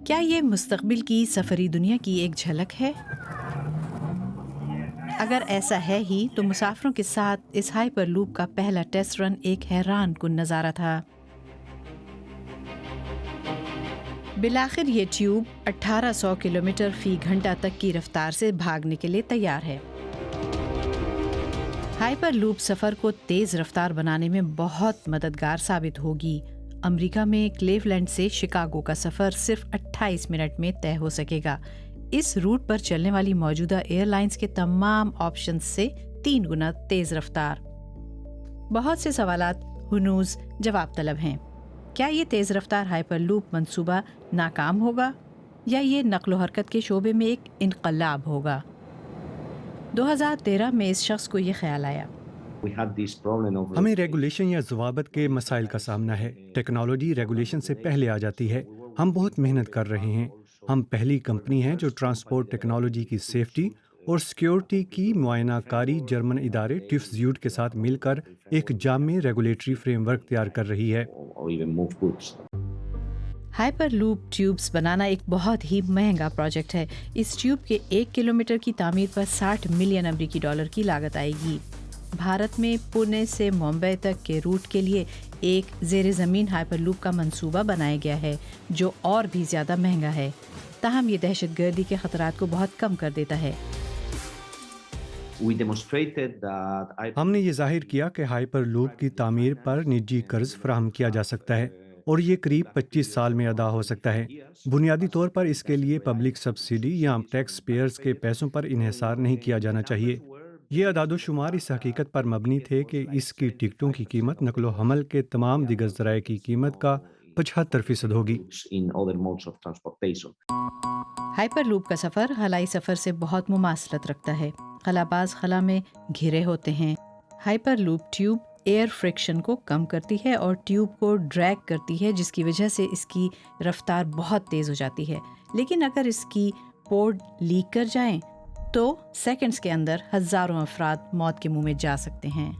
کیا یہ مستقبل کی سفری دنیا کی ایک جھلک ہے؟ اگر ایسا ہے ہی تو مسافروں کے ساتھ اس ہائپر لوپ کا پہلا ٹیسٹ رن ایک حیران کن نظارہ تھا۔ بالآخر یہ ٹیوب 1800 کلومیٹر فی گھنٹہ تک کی رفتار سے بھاگنے کے لیے تیار ہے۔ ہائپر لوپ سفر کو تیز رفتار بنانے میں بہت مددگار ثابت ہوگی۔ امریکہ میں کلیولینڈ سے شکاگو کا سفر صرف 28 منٹ میں طے ہو سکے گا۔ اس روٹ پر چلنے والی موجودہ ایئر لائنز کے تمام آپشنز سے 3 گنا تیز رفتار۔ بہت سے سوالات ہنوز جواب طلب ہیں۔ کیا یہ تیز رفتار ہائپر لوپ منصوبہ ناکام ہوگا یا یہ نقل و حرکت کے شعبے میں ایک انقلاب ہوگا؟ 2013 میں اس شخص کو یہ خیال آیا۔ ہمیں ریگولیشن یا ضوابط کے مسائل کا سامنا ہے۔ ٹیکنالوجی ریگولیشن سے پہلے آ جاتی ہے۔ ہم بہت محنت کر رہے ہیں۔ ہم پہلی کمپنی ہیں جو ٹرانسپورٹ ٹیکنالوجی کی سیفٹی اور سیکیورٹی کی معائنہ کاری جرمن ادارے ٹیف زیوٹ کے ساتھ مل کر ایک جامع ریگولیٹری فریم ورک تیار کر رہی ہے۔ ہائپر لوپ ٹیوبز بنانا ایک بہت ہی مہنگا پروجیکٹ ہے۔ اس ٹیوب کے 1 کلومیٹر کی تعمیر پر 60 ملین امریکی ڈالر کی لاگت آئے گی۔ بھارت میں پونے سے ممبئی تک کے روٹ کے لیے ایک زیر زمین ہائپر لوپ کا منصوبہ بنایا گیا ہے جو اور بھی زیادہ مہنگا ہے، تاہم یہ دہشت گردی کے خطرات کو بہت کم کر دیتا ہے۔ ہم نے یہ ظاہر کیا کہ ہائپر لوپ کی تعمیر پر نجی قرض فراہم کیا جا سکتا ہے اور یہ قریب 25 سال میں ادا ہو سکتا ہے۔ بنیادی طور پر اس کے لیے پبلک سبسڈی یا ٹیکس پیئرز کے پیسوں پر انحصار نہیں کیا جانا چاہیے۔ یہ اعداد و شمار اس حقیقت پر مبنی تھے کہ اس کی ٹکٹوں کی قیمت نقل و حمل کے تمام دیگر ذرائع کی قیمت کا 75% ہوگی۔ ہائپر لوپ کا سفر خلائی سفر سے بہت مماثلت رکھتا ہے۔ خلا باز خلا میں گھرے ہوتے ہیں۔ Hyperloop tube air friction کو کم کرتی ہے اور ٹیوب کو ڈریگ کرتی ہے، جس کی وجہ سے اس کی رفتار بہت تیز ہو جاتی ہے۔ لیکن اگر اس کی پورٹ لیک کر جائیں تو سیکنڈز کے اندر ہزاروں افراد موت کے منہ میں جا سکتے ہیں۔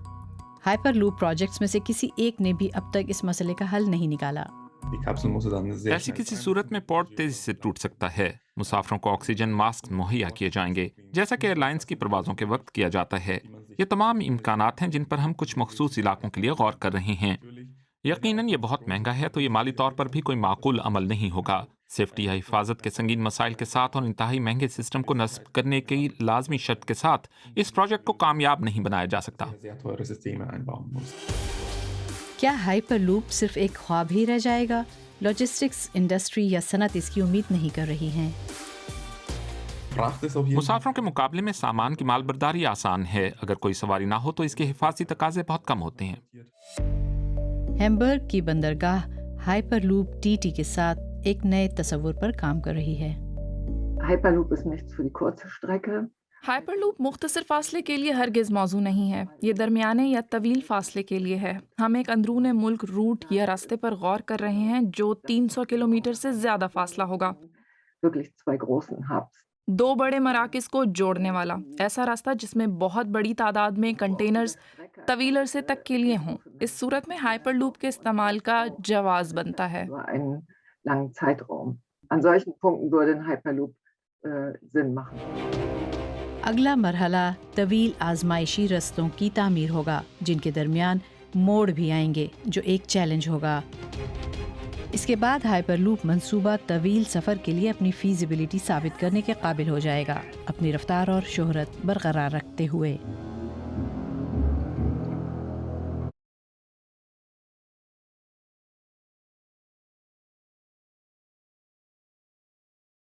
ہائپر لوپ پروجیکٹس میں سے کسی ایک نے بھی اب تک اس مسئلے کا حل نہیں نکالا۔ ایسی کسی صورت میں پورٹ تیزی سے ٹوٹ سکتا ہے۔ مسافروں کو آکسیجن ماسک مہیا کیے جائیں گے، جیسا کہ ایئر لائنز کی پروازوں کے وقت کیا جاتا ہے۔ یہ تمام امکانات ہیں جن پر ہم کچھ مخصوص علاقوں کے لیے غور کر رہے ہیں۔ یقیناً یہ بہت مہنگا ہے، تو یہ مالی طور پر بھی کوئی معقول عمل نہیں ہوگا۔ سیفٹی یا حفاظت کے سنگین مسائل کے ساتھ اور انتہائی مہنگے سسٹم کو نصب کرنے کی لازمی شرط کے ساتھ اس پروجیکٹ کو کامیاب نہیں بنایا جا سکتا۔ کیا ہائپر لوپ صرف ایک خواب ہی رہ جائے گا؟ لاجسٹکس انڈسٹری یا صنعت اس کی امید نہیں کر رہی ہیں۔ مسافروں کے مقابلے میں سامان کی مال برداری آسان ہے۔ اگر کوئی سواری نہ ہو تو اس کے حفاظتی تقاضے بہت کم ہوتے ہیں۔ ہیمبرگ کی بندرگاہ ہائپر لوپ ٹی ٹی کے ساتھ ایک نئے تصور پر کام کر رہی ہے۔ ہائپر لوپ مختصر فاصلے کے لیے ہرگز موزوں نہیں ہے، یہ درمیانے یا طویل فاصلے کے لیے ہے۔ ہم ایک اندرون ملک روٹ یا راستے پر غور کر رہے ہیں جو 300 کلومیٹر سے زیادہ فاصلہ ہوگا، 2 بڑے مراکز کو جوڑنے والا ایسا راستہ جس میں بہت بڑی تعداد میں کنٹینرز طویل عرصے تک کے لیے ہوں۔ اس صورت میں ہائپر لوپ کے استعمال کا جواز بنتا ہے۔ اگلا مرحلہ طویل آزمائشی رستوں کی تعمیر ہوگا، جن کے درمیان موڑ بھی آئیں گے، جو ایک چیلنج ہوگا۔ اس کے بعد ہائپر لوپ منصوبہ طویل سفر کے لیے اپنی فیزیبلٹی ثابت کرنے کے قابل ہو جائے گا، اپنی رفتار اور شہرت برقرار رکھتے ہوئے۔